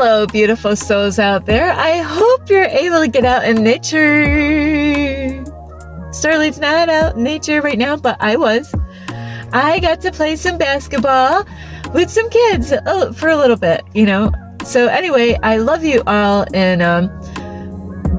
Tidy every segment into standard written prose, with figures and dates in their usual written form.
Hello, beautiful souls out there. I hope you're able to get out in nature. Starlight's not out in nature right now, but I was. I got to play some basketball with some kids for a little bit, So anyway, I love you all, and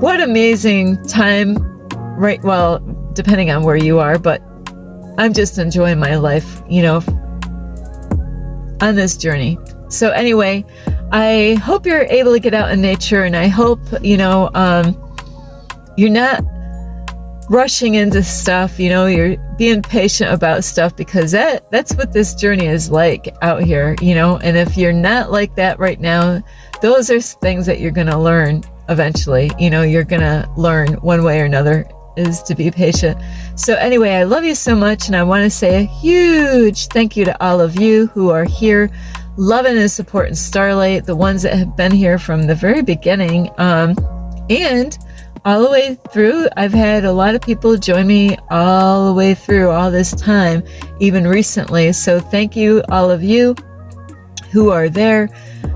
what amazing time, right? Well, depending on where you are, but I'm just enjoying my life, on this journey. So anyway, I hope you're able to get out in nature, and I hope, you're not rushing into stuff, you're being patient about stuff, because that's what this journey is like out here, and if you're not like that right now, those are things that you're going to learn eventually. You're going to learn one way or another is to be patient. So anyway, I love you so much, and I want to say a huge thank you to all of you who are here loving and supporting Starlight, the ones that have been here from the very beginning, and all the way through. I've had a lot of people join me all the way through all this time, even recently. So thank you, all of you who are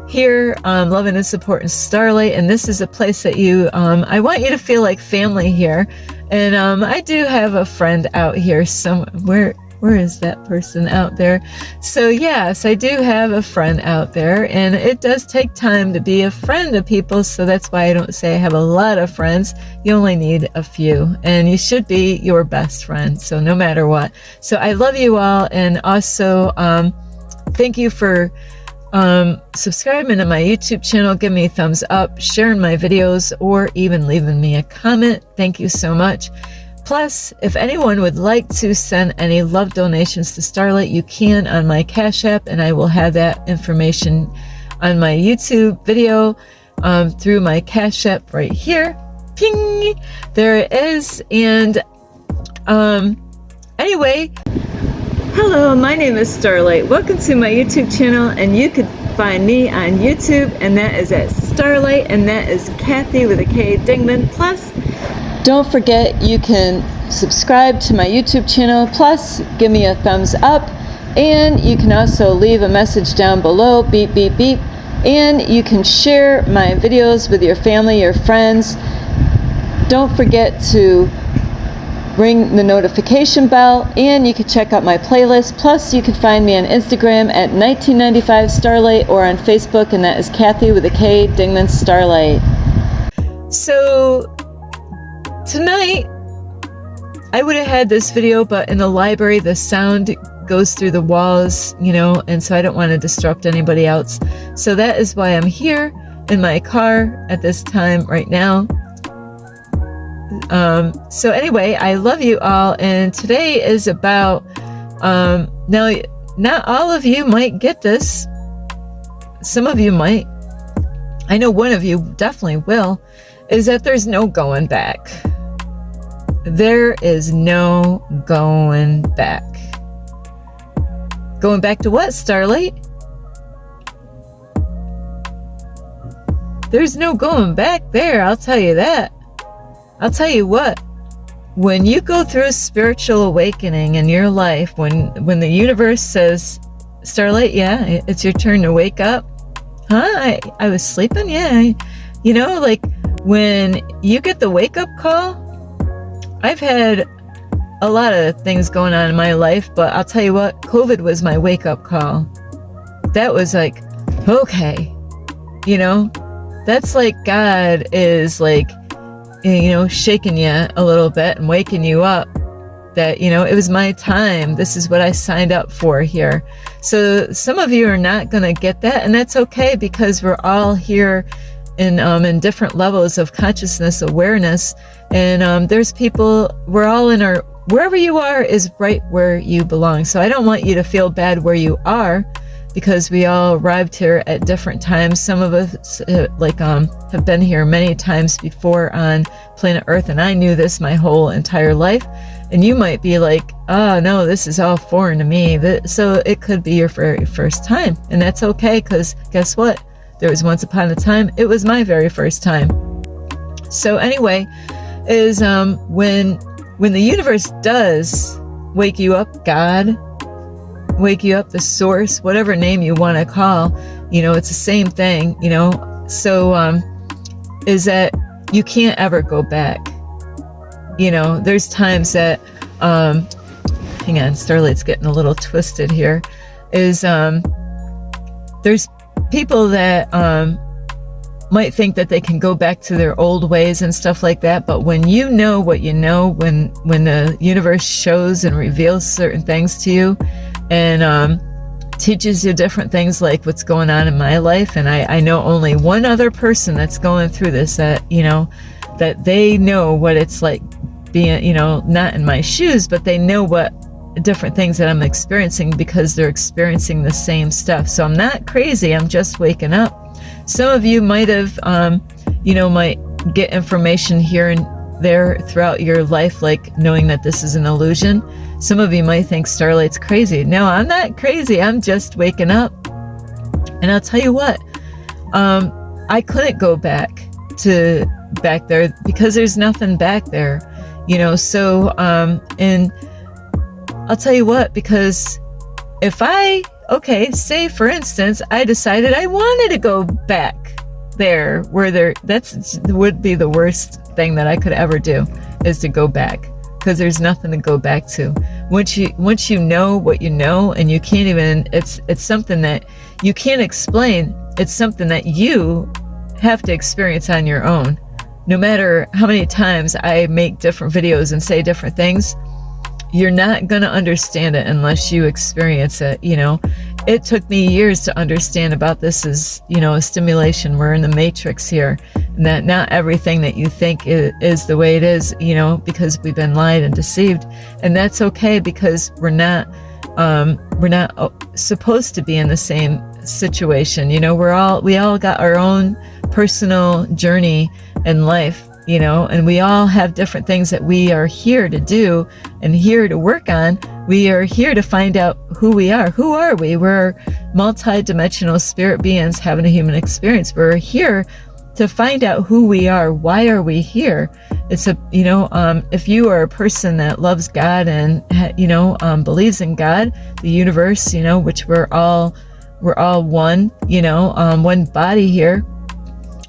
here, loving and supporting Starlight. And this is a place that I want you to feel like family here. And I do have a friend out here somewhere. Where is that person out there? So yes, I do have a friend out there, and it does take time to be a friend to people. So that's why I don't say I have a lot of friends. You only need a few, and you should be your best friend. So no matter what. So I love you all. And also, thank you for subscribing to my YouTube channel, give me a thumbs up, sharing my videos, or even leaving me a comment. Thank you so much. Plus, if anyone would like to send any love donations to Starlight, you can on my Cash App, and I will have that information on my YouTube video through my Cash App right here. Ping! There it is. And anyway, hello, my name is Starlight. Welcome to my YouTube channel, and you could find me on YouTube, and that is at Starlight, and that is Kathy with a K Dingman. Plus, don't forget, you can subscribe to my YouTube channel, plus give me a thumbs up, and you can also leave a message down below, beep, beep, beep, and you can share my videos with your family, your friends. Don't forget to ring the notification bell, and you can check out my playlist. Plus, you can find me on Instagram at 1995 Starlight, or on Facebook, and that is Kathy with a K Dingman Starlight. So tonight, I would have had this video, but in the library, the sound goes through the walls, and so I don't want to disrupt anybody else. So that is why I'm here in my car at this time right now. So anyway, I love you all, and today is about, now, not all of you might get this. Some of you might. I know one of you definitely will, is that there's no going back. There is no going back. Going back to what, Starlight? There's no going back there, I'll tell you that. I'll tell you what, when you go through a spiritual awakening in your life, when the universe says, Starlight, yeah, it's your turn to wake up. Huh? I was sleeping? Yeah. Like when you get the wake up call, I've had a lot of things going on in my life, but I'll tell you what, COVID was my wake up call. That was like, okay, that's like God is like, shaking you a little bit and waking you up that, it was my time. This is what I signed up for here. So some of you are not going to get that, and that's okay, because we're all here in different levels of consciousness awareness, and there's people, we're all in our, wherever you are is right where you belong. So I don't want you to feel bad where you are, because we all arrived here at different times. Some of us have been here many times before on planet Earth, and I knew this my whole entire life. And you might be like, oh no, this is all foreign to me. So it could be your very first time, and that's okay, because guess what? There was once upon a time, it was my very first time. So anyway, is when the universe does wake you up, God, wake you up, the source, whatever name you want to call, it's the same thing, is that you can't ever go back. There's times that, hang on, Starlight's getting a little twisted here, there's people that might think that they can go back to their old ways and stuff like that, but when you know what you know, when the universe shows and reveals certain things to you and teaches you different things, like what's going on in my life, and I know only one other person that's going through this, that that they know what it's like being, not in my shoes, but they know what different things that I'm experiencing because they're experiencing the same stuff. So I'm not crazy, I'm just waking up. Some of you might have, might get information here and there throughout your life, like knowing that this is an illusion. Some of you might think Starlight's crazy. No, I'm not crazy, I'm just waking up. And I'll tell you what, I couldn't go back there because there's nothing back there, so, and I'll tell you what, because if say for instance, I decided I wanted to go back there that would be the worst thing that I could ever do, is to go back, because there's nothing to go back to. Once you know what you know, and you can't even, it's something that you can't explain. It's something that you have to experience on your own. No matter how many times I make different videos and say different things, you're not going to understand it unless you experience it. It took me years to understand about this as, a stimulation. We're in the matrix here, and that not everything that you think is the way it is, because we've been lied and deceived. And that's okay, because we're not supposed to be in the same situation. We all got our own personal journey in life, and we all have different things that we are here to do and here to work on. We are here to find out who we are. Who are we? We're multi-dimensional spirit beings having a human experience. We're here to find out who we are. Why are we here? It's if you are a person that loves God and believes in God, the universe, which we're all one, one body here,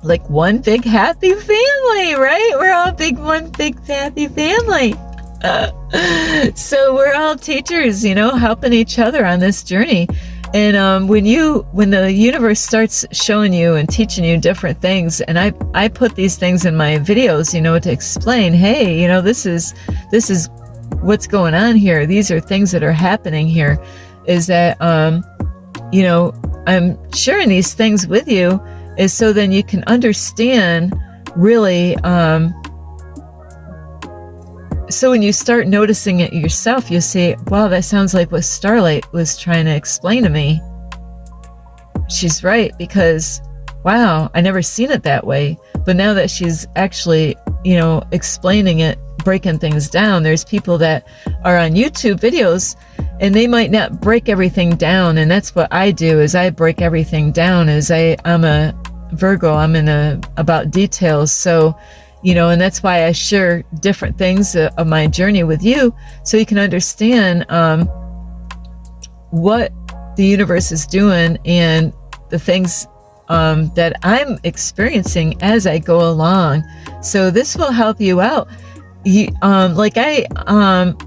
like one big happy family, right? We're all one big happy family. So we're all teachers, helping each other on this journey. And when the universe starts showing you and teaching you different things, and I put these things in my videos, to explain, hey, this is what's going on here. These are things that are happening here. Is that I'm sharing these things with you, is so then you can understand really. So when you start noticing it yourself, you'll say, wow, that sounds like what Starlight was trying to explain to me. She's right, because, wow, I never seen it that way. But now that she's actually, explaining it, breaking things down, there's people that are on YouTube videos, and they might not break everything down. And that's what I do, is I break everything down. I'm a Virgo, I'm about details. So, and that's why I share different things of my journey with you, so you can understand what the universe is doing and the things that I'm experiencing as I go along. So this will help you out. I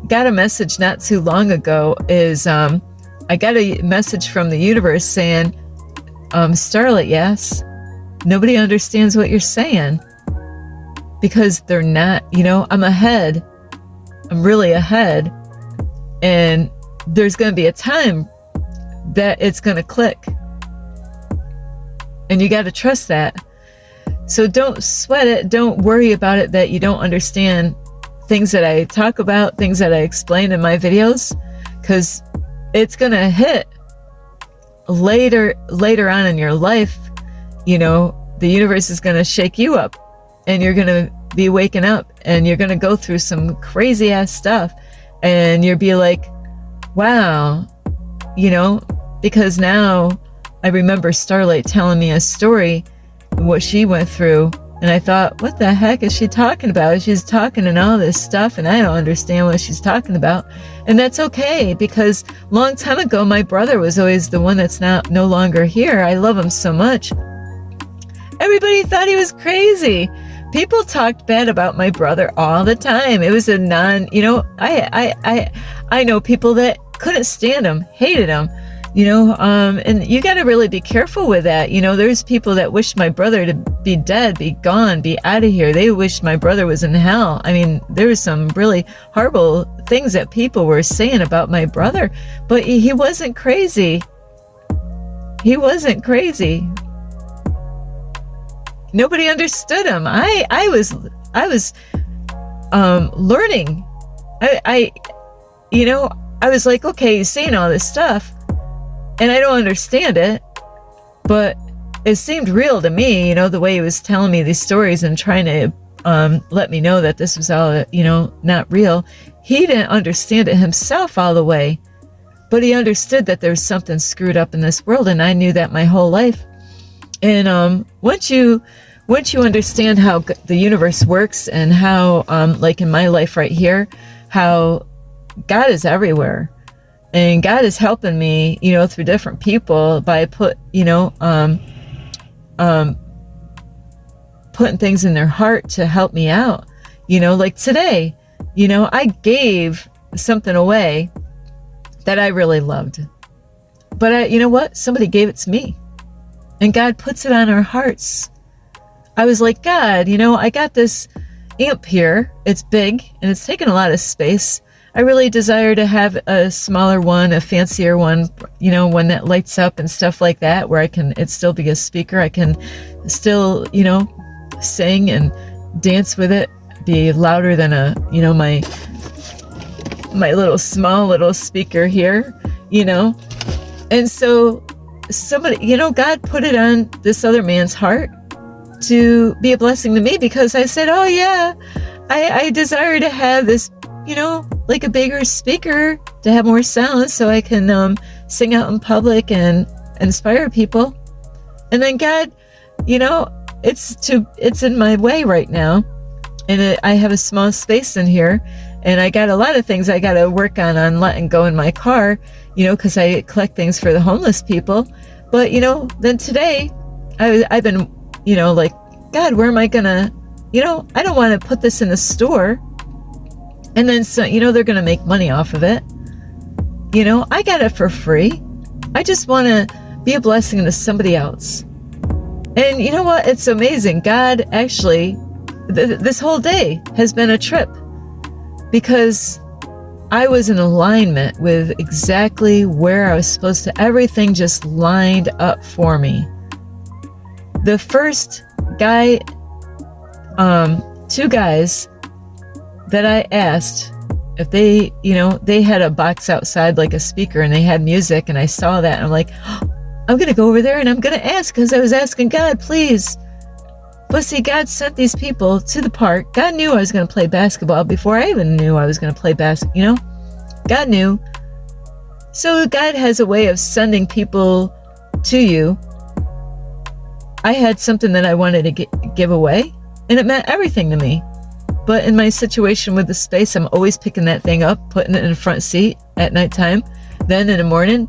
got a message not too long ago, I got a message from the universe saying, Starlight, yes, nobody understands what you're saying. Because they're not, I'm ahead. I'm really ahead. And there's going to be a time that it's going to click. And you got to trust that. So don't sweat it. Don't worry about it that you don't understand things that I talk about, things that I explain in my videos, because it's going to hit later on in your life. The universe is going to shake you up. And you're going to be waking up, and you're going to go through some crazy ass stuff, and you'll be like, wow, because now I remember Starlight telling me a story, what she went through, and I thought, what the heck is she talking about? She's talking and all this stuff, and I don't understand what she's talking about. And that's okay, because long time ago, my brother was always the one that's no longer here. I love him so much. Everybody thought he was crazy. People talked bad about my brother all the time. It was a I know people that couldn't stand him, hated him, and you got to really be careful with that. There's people that wish my brother to be dead, be gone, be out of here. They wished my brother was in hell. I mean, there was some really horrible things that people were saying about my brother, but he wasn't crazy. He wasn't crazy. Nobody understood him. I was learning. I was like, okay, he's saying all this stuff, and I don't understand it, but it seemed real to me, the way he was telling me these stories and trying to let me know that this was all, not real. He didn't understand it himself all the way, but he understood that there's something screwed up in this world, and I knew that my whole life. And once you understand how the universe works and how, like in my life right here, how God is everywhere, and God is helping me, through different people by putting things in their heart to help me out. Like today, I gave something away that I really loved, but you know what? Somebody gave it to me, and God puts it on our hearts. I was like, God, I got this amp here. It's big and it's taking a lot of space. I really desire to have a smaller one, a fancier one, one that lights up and stuff like that, where it still be a speaker. I can still, sing and dance with it, be louder than my little small little speaker here, And so somebody, God put it on this other man's heart to be a blessing to me, because I said, oh yeah, I desire to have this, like a bigger speaker to have more sound so I can sing out in public and inspire people. And then God, it's in my way right now, and I have a small space in here, and I got a lot of things I got to work on letting go in my car, because I collect things for the homeless people. But then today I've been like, God, where am I gonna, I don't want to put this in the store, and then so they're gonna make money off of it. I got it for free. I just want to be a blessing to somebody else. And you know what? It's amazing. God actually, this whole day has been a trip, because I was in alignment with exactly where I was supposed to. Everything just lined up for me. The first guy, 2 guys that I asked if they, they had a box outside, like a speaker, and they had music, and I saw that, and I'm like, oh, I'm going to go over there and I'm going to ask, because I was asking God, please. But see, God sent these people to the park. God knew I was going to play basketball before I even knew I was going to play basketball, God knew. So God has a way of sending people to you. I had something that I wanted to give away, and it meant everything to me. But in my situation with the space, I'm always picking that thing up, putting it in the front seat at nighttime. Then in the morning,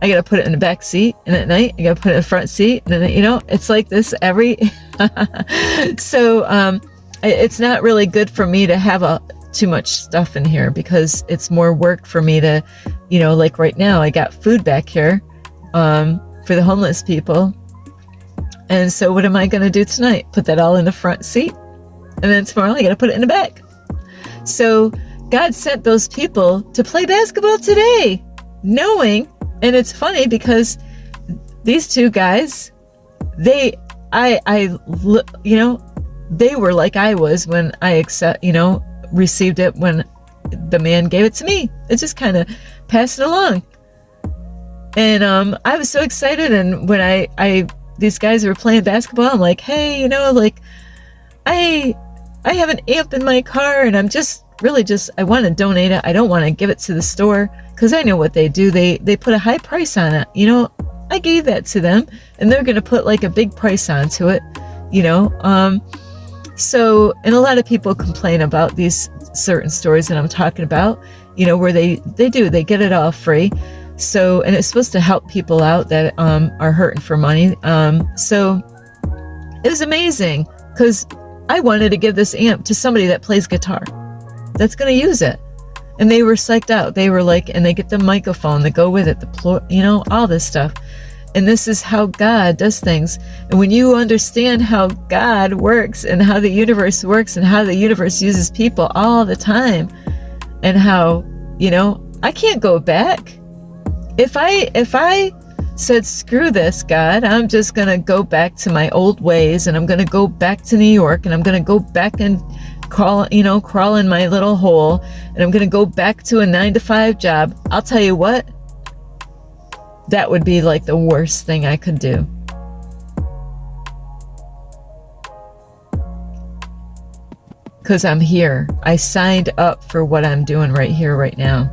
I got to put it in the back seat. And at night, I got to put it in the front seat. And then, it's like this every... So it's not really good for me to have too much stuff in here, because it's more work for me to, like right now, I got food back here for the homeless people. And so what am I going to do tonight? Put that all in the front seat. And then tomorrow I got to put it in the back. So God sent those people to play basketball today, knowing, and it's funny because these 2 guys, they were like I was when I received it when the man gave it to me. It just kind of passed it along. And I was so excited, and when these guys were playing basketball, I'm like, hey, I have an amp in my car, and I'm I want to donate it. I don't want to give it to the store, because I know what they do. They put a high price on it. I gave that to them, and they're going to put like a big price onto it, So, and a lot of people complain about these certain stores that I'm talking about, where they get it all free. So, and it's supposed to help people out that are hurting for money. So It was amazing because I wanted to give this amp to somebody that plays guitar, that's going to use it. And they were psyched out. They were like, and they get the microphone that go with it, all this stuff. And this is how God does things. And when you understand how God works and how the universe works and how the universe uses people all the time, and how, I can't go back. If I said, screw this, God, I'm just going to go back to my old ways, and I'm going to go back to New York, and I'm going to go back and crawl in my little hole, and I'm going to go back to a 9-to-5 job. I'll tell you what, that would be like the worst thing I could do. Because I'm here. I signed up for what I'm doing right here, right now.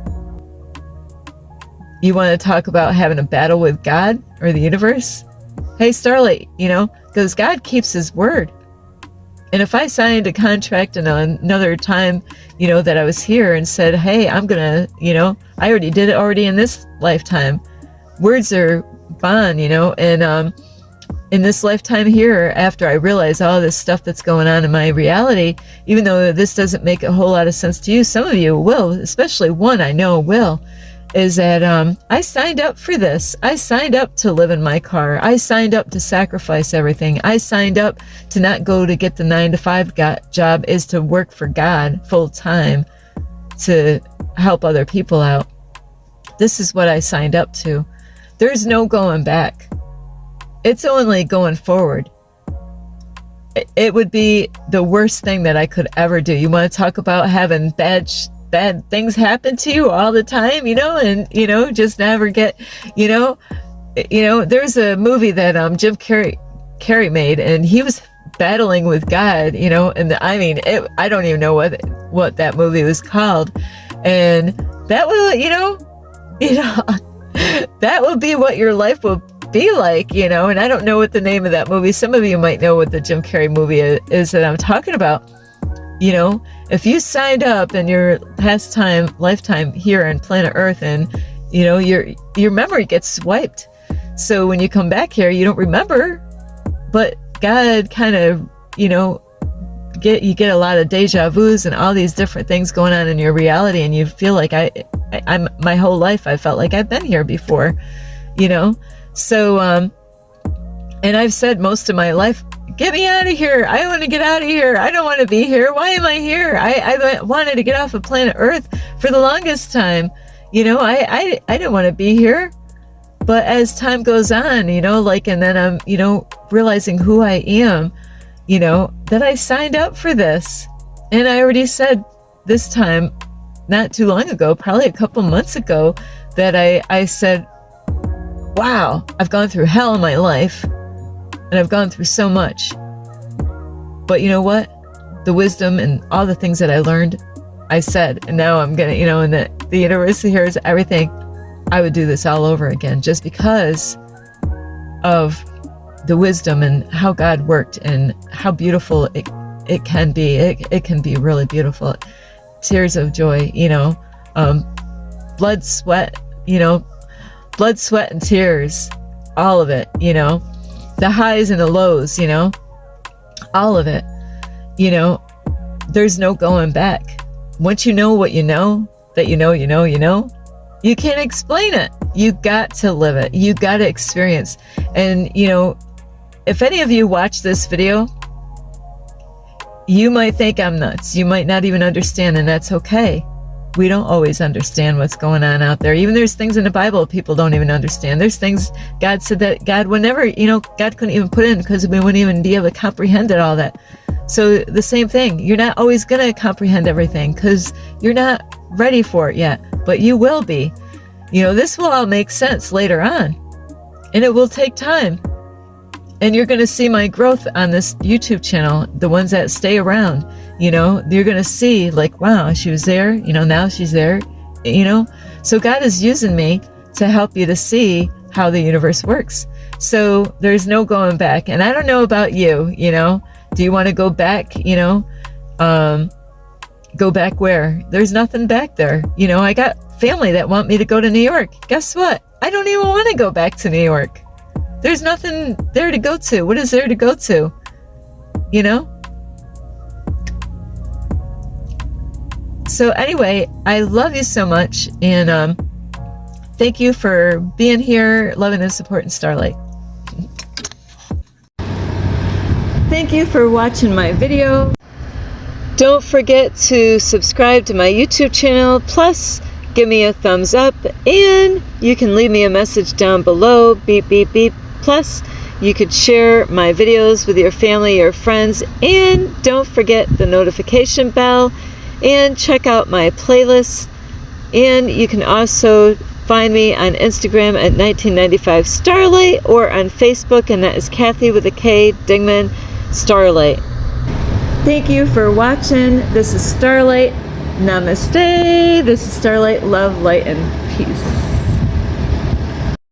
You want to talk about having a battle with God or the universe? Hey, Starlight, because God keeps his word. And if I signed a contract in another time, that I was here and said, hey, I'm going to, I already did it in this lifetime. Words are bond, and in this lifetime here, after I realize all this stuff that's going on in my reality, even though this doesn't make a whole lot of sense to you, some of you will, especially one I know will, is that I signed up for this. I signed up to live in my car. I signed up to sacrifice everything. I signed up to not go to get the 9-to-5 job, is to work for God full time to help other people out. This is what I signed up to. There's no going back. It's only going forward. It would be the worst thing that I could ever do. You want to talk about having bad things happen to you all the time, and just never get, there's a movie that Jim Carrey made, and he was battling with God, and I don't even know what that movie was called, and that will, that will be what your life will be like, and I don't know what the name of that movie. Some of you might know what the Jim Carrey movie is that I'm talking about. If you signed up in your lifetime here on planet Earth, and your memory gets wiped, so when you come back here, you don't remember. But God kind of, you get a lot of deja vus and all these different things going on in your reality, and you feel like I'm my whole life I felt like I've been here before, So, and I've said most of my life, get me out of here. I want to get out of here. I don't want to be here. Why am I here? I wanted to get off of planet Earth for the longest time. I didn't want to be here. But as time goes on, and then I'm, realizing who I am, that I signed up for this. And I already said this time, not too long ago, probably a couple months ago, that I said, wow, I've gone through hell in my life. And I've gone through so much. But you know what? The wisdom and all the things that I learned, I said, and now I'm going to, and the universe hears everything. I would do this all over again just because of the wisdom and how God worked and how beautiful it can be. It can be really beautiful. Tears of joy, blood, sweat, blood, sweat, and tears, all of it, the highs and the lows, all of it, there's no going back. Once you know what you know, that you can't explain it. You got to live it. You got to experience. And, if any of you watch this video, you might think I'm nuts. You might not even understand, and that's okay. We don't always understand what's going on out there. Even there's things in the Bible people don't even understand. There's things God said that God would never, God couldn't even put in because we wouldn't even be able to comprehend it, all that. So the same thing, you're not always going to comprehend everything because you're not ready for it yet, but you will be. This will all make sense later on, and it will take time. And you're going to see my growth on this YouTube channel, the ones that stay around. You're going to see like, wow, she was there, now she's there, So God is using me to help you to see how the universe works. So there's no going back. And I don't know about you, do you want to go back, go back where? There's nothing back there. I got family that want me to go to New York. Guess what? I don't even want to go back to New York. There's nothing there to go to. What is there to go to? you know? So anyway, I love you so much, and thank you for being here, loving and supporting Starlight. Thank you for watching my video. Don't forget to subscribe to my YouTube channel, plus give me a thumbs up, and you can leave me a message down below, beep, beep, beep. Plus, you could share my videos with your family or friends, and don't forget the notification bell, and check out my playlist. And you can also find me on Instagram at 1995 Starlight, or on Facebook, and that is Kathy with a K, Dingman Starlight. Thank you for watching. This is Starlight. Namaste. This is Starlight. Love, light, and peace.